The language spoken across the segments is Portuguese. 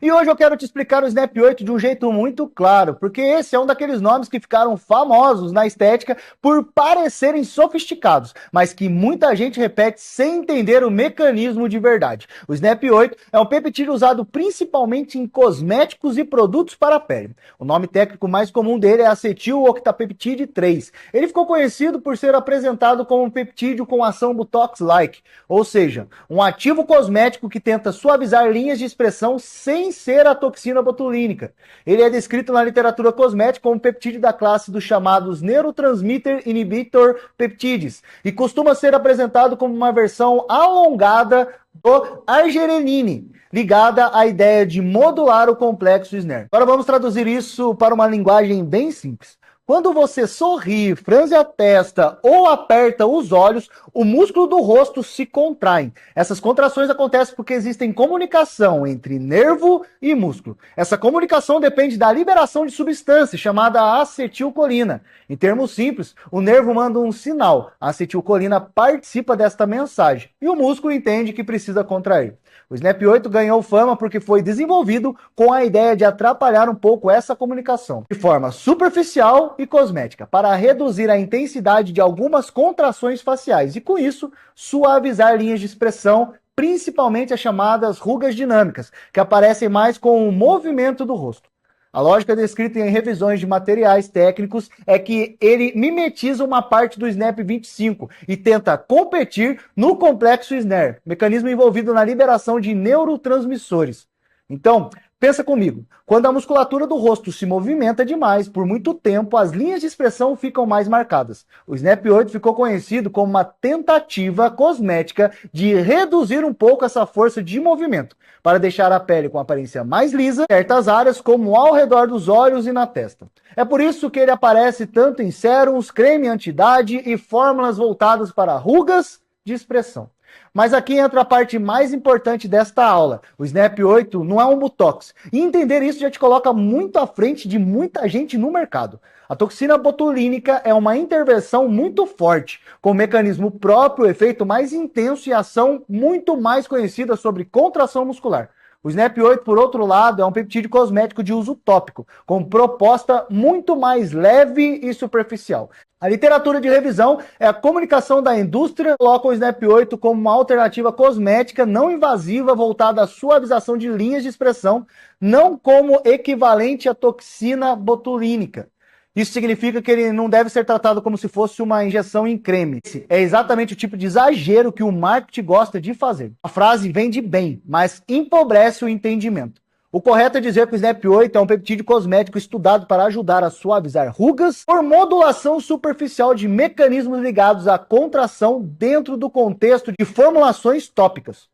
E hoje eu quero te explicar o Snap 8 de um jeito muito claro, porque esse é um daqueles nomes que ficaram famosos na estética por parecerem sofisticados, mas que muita gente repete sem entender o mecanismo de verdade. O Snap 8 é um peptídeo usado principalmente em cosméticos e produtos para a pele. O nome técnico mais comum dele é acetil-octapeptide 3. Ele ficou conhecido por ser apresentado como um peptídeo com ação Botox-like, ou seja, um ativo cosmético que tenta suavizar linhas de expressão sem ser a toxina botulínica. Ele é descrito na literatura cosmética como peptídeo da classe dos chamados neurotransmitter inhibitor peptides e costuma ser apresentado como uma versão alongada do arginine, ligada à ideia de modular o complexo SNER. Agora vamos traduzir isso para uma linguagem bem simples. Quando você sorri, franze a testa ou aperta os olhos, o músculo do rosto se contrai. Essas contrações acontecem porque existem comunicação entre nervo e músculo. Essa comunicação depende da liberação de substância chamada acetilcolina. Em termos simples, o nervo manda um sinal. A acetilcolina participa desta mensagem e o músculo entende que precisa contrair. O Snap 8 ganhou fama porque foi desenvolvido com a ideia de atrapalhar um pouco essa comunicação, de forma superficial e cosmética, para reduzir a intensidade de algumas contrações faciais e, com isso, suavizar linhas de expressão, principalmente as chamadas rugas dinâmicas, que aparecem mais com o movimento do rosto. A lógica descrita em revisões de materiais técnicos é que ele mimetiza uma parte do Snap 25 e tenta competir no complexo SNER, mecanismo envolvido na liberação de neurotransmissores. Então, pensa comigo, quando a musculatura do rosto se movimenta demais por muito tempo, as linhas de expressão ficam mais marcadas. O Snap 8 ficou conhecido como uma tentativa cosmética de reduzir um pouco essa força de movimento, para deixar a pele com aparência mais lisa em certas áreas, como ao redor dos olhos e na testa. É por isso que ele aparece tanto em sérums, creme anti-idade e fórmulas voltadas para rugas de expressão. Mas aqui entra a parte mais importante desta aula. O Snap 8 não é um Botox. E entender isso já te coloca muito à frente de muita gente no mercado. A toxina botulínica é uma intervenção muito forte, com um mecanismo próprio, efeito mais intenso e ação muito mais conhecida sobre contração muscular. O Snap 8, por outro lado, é um peptídeo cosmético de uso tópico, com proposta muito mais leve e superficial. A literatura de revisão é a comunicação da indústria, coloca o Snap 8 como uma alternativa cosmética não invasiva voltada à suavização de linhas de expressão, não como equivalente à toxina botulínica. Isso significa que ele não deve ser tratado como se fosse uma injeção em creme. Esse é exatamente o tipo de exagero que o marketing gosta de fazer. A frase vende bem, mas empobrece o entendimento. O correto é dizer que o Snap 8 é um peptídeo cosmético estudado para ajudar a suavizar rugas por modulação superficial de mecanismos ligados à contração dentro do contexto de formulações tópicas.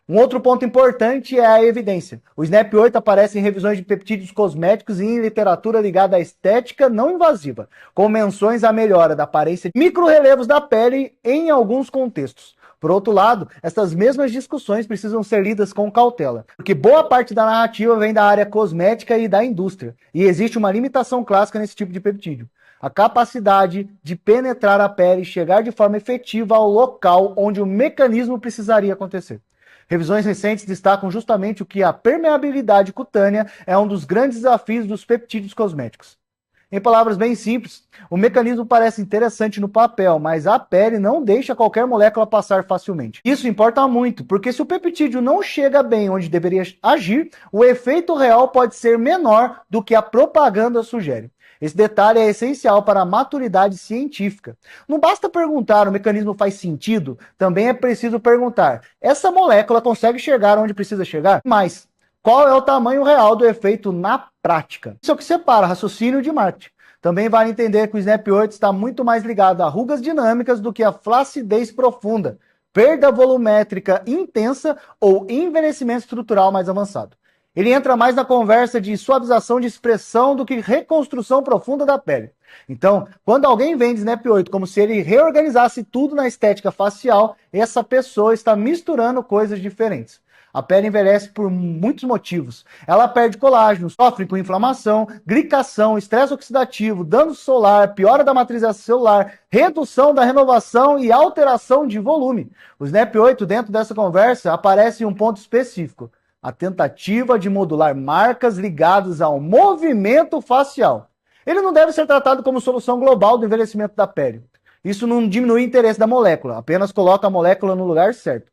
Um outro ponto importante é a evidência. O Snap 8 aparece em revisões de peptídeos cosméticos e em literatura ligada à estética não invasiva, com menções à melhora da aparência de microrrelevos da pele em alguns contextos. Por outro lado, essas mesmas discussões precisam ser lidas com cautela, porque boa parte da narrativa vem da área cosmética e da indústria, e existe uma limitação clássica nesse tipo de peptídeo: a capacidade de penetrar a pele e chegar de forma efetiva ao local onde o mecanismo precisaria acontecer. Revisões recentes destacam justamente o que a permeabilidade cutânea é um dos grandes desafios dos peptídeos cosméticos. Em palavras bem simples, o mecanismo parece interessante no papel, mas a pele não deixa qualquer molécula passar facilmente. Isso importa muito, porque se o peptídeo não chega bem onde deveria agir, o efeito real pode ser menor do que a propaganda sugere. Esse detalhe é essencial para a maturidade científica. Não basta perguntar o mecanismo faz sentido, também é preciso perguntar: essa molécula consegue chegar onde precisa chegar? Mas qual é o tamanho real do efeito na prática? Isso é o que separa raciocínio de marketing. Também vale entender que o Snap 8 está muito mais ligado a rugas dinâmicas do que a flacidez profunda, perda volumétrica intensa ou envelhecimento estrutural mais avançado. Ele entra mais na conversa de suavização de expressão do que reconstrução profunda da pele. Então, quando alguém vende Snap 8 como se ele reorganizasse tudo na estética facial, essa pessoa está misturando coisas diferentes. A pele envelhece por muitos motivos. Ela perde colágeno, sofre com inflamação, glicação, estresse oxidativo, dano solar, piora da matriz celular, redução da renovação e alteração de volume. O Snap 8, dentro dessa conversa, aparece em um ponto específico: a tentativa de modular marcas ligadas ao movimento facial. Ele não deve ser tratado como solução global do envelhecimento da pele. Isso não diminui o interesse da molécula, apenas coloca a molécula no lugar certo.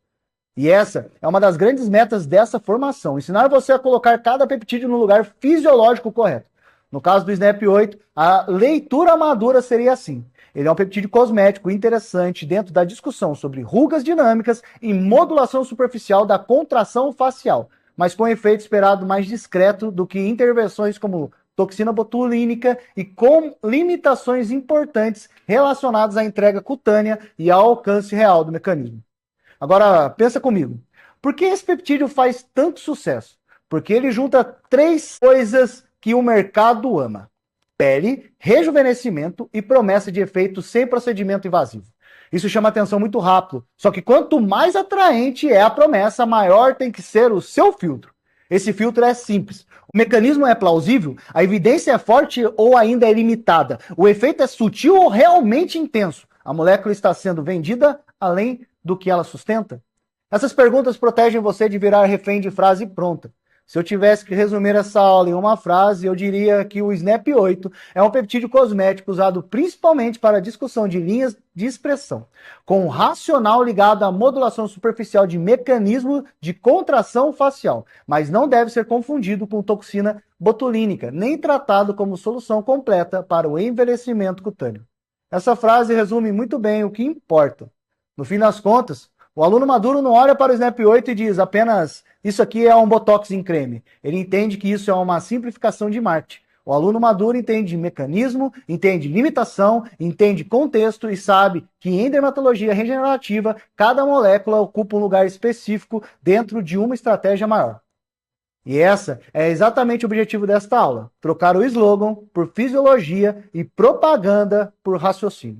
E essa é uma das grandes metas dessa formação, ensinar você a colocar cada peptídeo no lugar fisiológico correto. No caso do SNAP 8, a leitura madura seria assim. Ele é um peptídeo cosmético interessante dentro da discussão sobre rugas dinâmicas e modulação superficial da contração facial, mas com efeito esperado mais discreto do que intervenções como toxina botulínica e com limitações importantes relacionadas à entrega cutânea e ao alcance real do mecanismo. Agora, pensa comigo. Por que esse peptídeo faz tanto sucesso? Porque ele junta 3 coisas que o mercado ama: pele, rejuvenescimento e promessa de efeito sem procedimento invasivo. Isso chama atenção muito rápido. Só que quanto mais atraente é a promessa, maior tem que ser o seu filtro. Esse filtro é simples. O mecanismo é plausível? A evidência é forte ou ainda é limitada? O efeito é sutil ou realmente intenso? A molécula está sendo vendida além do que ela sustenta? Essas perguntas protegem você de virar refém de frase pronta. Se eu tivesse que resumir essa aula em uma frase, eu diria que o SNAP 8 é um peptídeo cosmético usado principalmente para a discussão de linhas de expressão, com um racional ligado à modulação superficial de mecanismo de contração facial, mas não deve ser confundido com toxina botulínica, nem tratado como solução completa para o envelhecimento cutâneo. Essa frase resume muito bem o que importa. No fim das contas, o aluno maduro não olha para o SNAP 8 e diz apenas: isso aqui é um botox em creme. Ele entende que isso é uma simplificação de marketing. O aluno maduro entende mecanismo, entende limitação, entende contexto e sabe que em dermatologia regenerativa, cada molécula ocupa um lugar específico dentro de uma estratégia maior. E essa é exatamente o objetivo desta aula: trocar o slogan por fisiologia e propaganda por raciocínio.